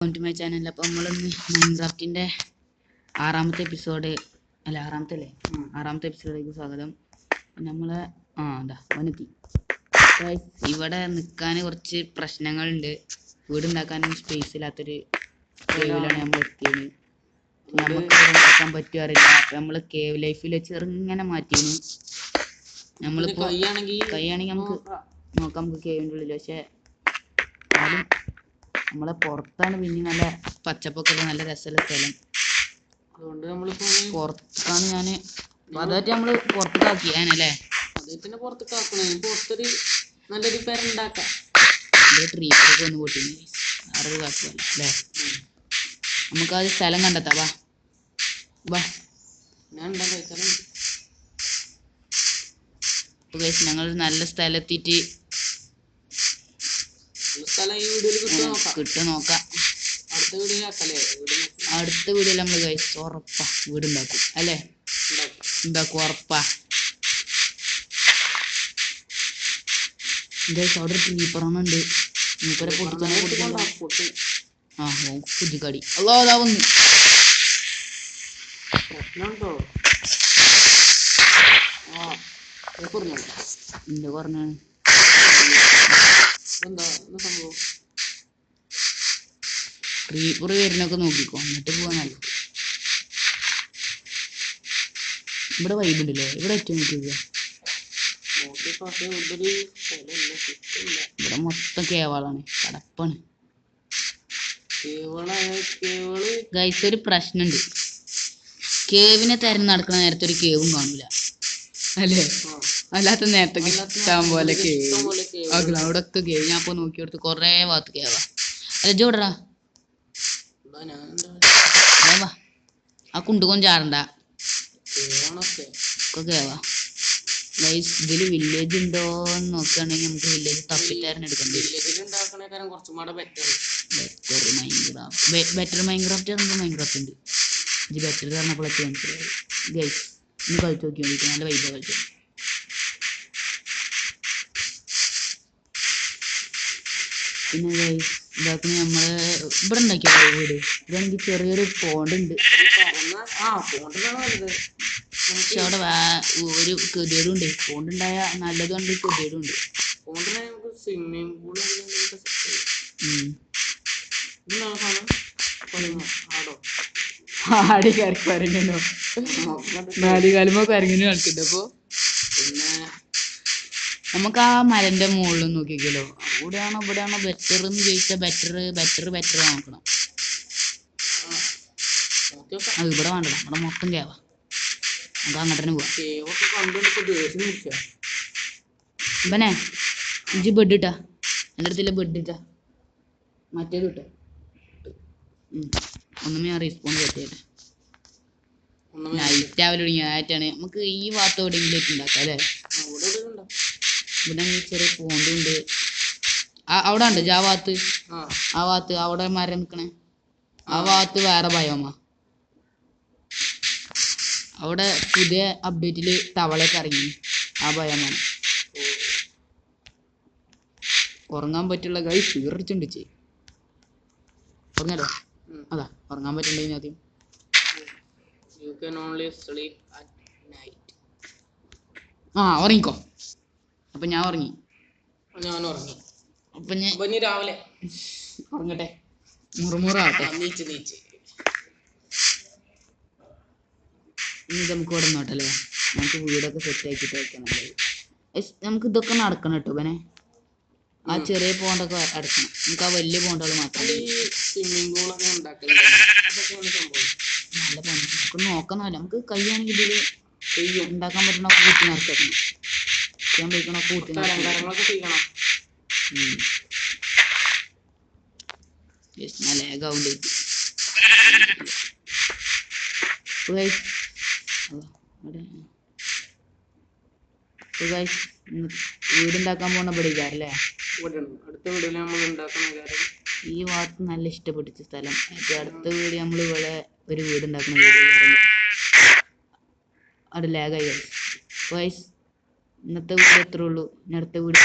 To my channel. അപ്പോൾ നമ്മളിന്ന് മൈൻക്രാഫ്റ്റിൻ്റെ ആറാമത്തെ എപ്പിസോഡിലേക്ക് സ്വാഗതം. നമ്മളെ വനെത്തി. ഇവിടെ നിൽക്കാൻ കുറച്ച് പ്രശ്നങ്ങളുണ്ട്. വീടുണ്ടാക്കാനും സ്പേസ് ഇല്ലാത്തൊരു കേവിലാണ് നമ്മൾ എത്തിയത്. നമുക്ക് ഉണ്ടാക്കാൻ പറ്റുമോ അറിയില്ല. അപ്പം നമ്മൾ കേവ് ലൈഫിൽ ചെറുങ്ങനെ മാറ്റിയിരുന്നു. നമ്മളിപ്പോൾ കൈയാണെങ്കിൽ നമുക്ക് നോക്കാം നമുക്ക് കേവിൻ്റെ ഉള്ളിൽ. പക്ഷേ നമ്മളെ പുറത്താണ് പിന്നെ നല്ല പച്ചപ്പൊക്കെ നല്ല രസമുള്ള സ്ഥലം. അതുകൊണ്ട് നമ്മളിപ്പോ പുറത്താണ് അതായിട്ട് നമ്മള് പുറത്തേക്കാക്കിയാനല്ലേ. പിന്നെ പുറത്തേക്കാക്കണേ പുറത്തൊരു നല്ലൊരു പേരുണ്ടാക്കാം. ട്രീസൊക്കെ ഒന്ന് പൊട്ടിന് വേറൊരു കാക്കല്ല അല്ലേ. നമുക്കത് സ്ഥലം കണ്ടെത്താം. വാ ഞാൻ ഉണ്ടാക്കാം. ഞങ്ങൾ നല്ല സ്ഥലത്തിട്ട് കിട്ടും നോക്കാം. അടുത്ത വീഡിയോയിൽ നമ്മൾ ഉറപ്പാ വീടുണ്ടാക്കും അല്ലേ. ഉണ്ടാക്കും ഉറപ്പാ. അവിടെ കീപ്പറന്നുണ്ട്. മൂപ്പരെ കുതിക്കാടി അല്ലോ അതാ വന്ന് എന്റെ പറഞ്ഞാണ് സംഭവം. ക്രീപ്പർ വരുന്നൊക്കെ നോക്കിക്കോ എന്നിട്ട് പോവാൻ നല്ലത്. ഇവിടെ വൈബ് ഉണ്ടല്ലേ. ഇവിടെ ഏറ്റവും നോക്കിക്കുക. ഇവിടെ മൊത്തം കേവളാണ്, കടപ്പാണ്. ഗൈസ് ഒരു പ്രശ്നമുണ്ട്. കേവിനെ തെരഞ്ഞു നടക്കുന്ന നേരത്തെ ഒരു കേവും കാണില്ല അല്ലേ. അല്ലാത്ത നേരത്തെ ഇഷ്ടം പോലെ കേവ് അവിടൊക്കെ കേവ്. ഞാൻ ഇപ്പൊ നോക്കിയെടുത്ത് കൊറേ ഭാഗത്ത് കേവാ. അല്ല ജോടാ ആ കുണ്ടുകൊൻ ചാടണ്ട കേവാ. ഗൈസ് ഇതില് വില്ലേജ് ഉണ്ടോന്ന് നോക്കുകയാണെങ്കിൽ നമുക്ക് വില്ലേജ് തപ്പിത്താരൻ എടുക്കണ്ടേ. ബെറ്റർ മൈൻക്രാഫ്റ്റ് മൈൻക്രാഫ്റ്റ് ഉണ്ട്. ഇത് ബെറ്റർ പറഞ്ഞപ്പോഴൊക്കെ മനസ്സിലായി. ഗൈസ് ഇന്ന് കളിച്ച് നോക്കി വേണ്ടിയിട്ട് നല്ല വൈബാ കളിച്ചു. പിന്നെ ഗൈസ് ഇതാക്കുന്ന നമ്മള് ഇവിടെ ഉണ്ടാക്കിയ വീട്. ഇതാണെങ്കിൽ ചെറിയൊരു പോണ്ട് ഉണ്ട്. പക്ഷെ അവിടെ ഒരു ഗതികേടും ഉണ്ട്. പോണ്ടുണ്ടായ നല്ലതുണ്ട് ഗതികേടും ഉണ്ട്. ആടി കരങ്ങനോ 4 കാലുമ്പോ കരങ്ങിന് കളിക്കണ്ട. അപ്പൊ പിന്നെ നമുക്ക് ആ മരന്റെ മുകളിൽ നോക്കിക്കല്ലോ. അവിടെയാണോ ഇവിടെയാണോ ബെറ്റർ എന്ന് ചോദിച്ചാൽ ബെറ്റർ നോക്കണം. അത് ഇവിടെ വേണ്ടല്ലോ. ഇവിടെ മൊത്തം കേവാ. നമുക്ക് അങ്ങോട്ട് തന്നെ പോവാം. ഇവനെ ഇഞ്ചി ബെഡ് ഇട്ടാ. എൻ്റെ അടുത്തില്ല ബെഡ് ഇട്ടാ. മറ്റേത് ഇട്ടോ. ഒന്നുമേ ഞാൻ റീസ്പോണ്ട് പറ്റിയത്. നൈറ്റ് ആവല് തുടങ്ങി. നൈറ്റാണ്. നമുക്ക് ഈ ഭാഗത്ത് എവിടെയെങ്കിലും ഉണ്ടാക്കാം അല്ലേ. ഇവിടെ ചെറിയ പോണ്ടുണ്ട്. അവിടെ ഉണ്ട് ആ ഭാഗത്ത്. അവിടെ മരം നിൽക്കണേ ആ ഭാഗത്ത് വേറെ ബയോമാ. അവിടെ പുതിയ അപ്ഡേറ്റില് തവളയൊക്കെ ഇറങ്ങി. ആ ബയോമാണ്. ഉറങ്ങാൻ പറ്റുള്ള ഗൈസ് തീർച്ചുണ്ട്. ഉറങ്ങാലോ. അതാ ഉറങ്ങാൻ പറ്റണ്ടെങ്കിൽ ആദ്യം ഉറങ്ങിക്കോ. അപ്പൊ ഞാൻ ഉറങ്ങി. അപ്പൊ ഞാൻ രാവിലെ ഉറങ്ങട്ടെ. മുറുമുറാവട്ടെ. ഇനി നമുക്ക് ഇവിടെ നോട്ടല്ലേ. നമുക്ക് വീടൊക്കെ സെറ്റ് ആക്കിയിട്ട് വെക്കണം. നമുക്ക് ഇതൊക്കെ നടക്കണം കേട്ടോ. പിന്നെ ആ ചെറിയ പോണ്ടൊക്കെ അടക്കണം. നമുക്ക് ആ വലിയ പോണ്ടുകൾ മാത്രം. നല്ല പോണ്ട് നമുക്ക് നോക്കുന്നല്ല. നമുക്ക് കൈയാണെങ്കിൽ ഇതിൽ ഉണ്ടാക്കാൻ പറ്റുന്ന കൂട്ടി നടക്കണം. ചെയ്യാൻ പറ്റണ കൂട്ടി ഞാൻ ലേഗാവുണ്ട്. വീടുണ്ടാക്കാൻ പോണ പഠിക്കാറല്ലേ. അടുത്ത വീഡിയോയിൽ നമ്മൾ ഉണ്ടാക്കുന്ന കാര്യം ഈ ഭാഗത്ത് നല്ല ഇഷ്ടപ്പെട്ടിച്ച സ്ഥലം. അടുത്ത വീട് നമ്മൾ ഇവിടെ ഒരു വീടുണ്ടാക്കുന്ന അവിടെ ലാഗായി. ഇന്നത്തെ വീട് എത്ര ഉള്ളൂ. അടുത്ത വീട്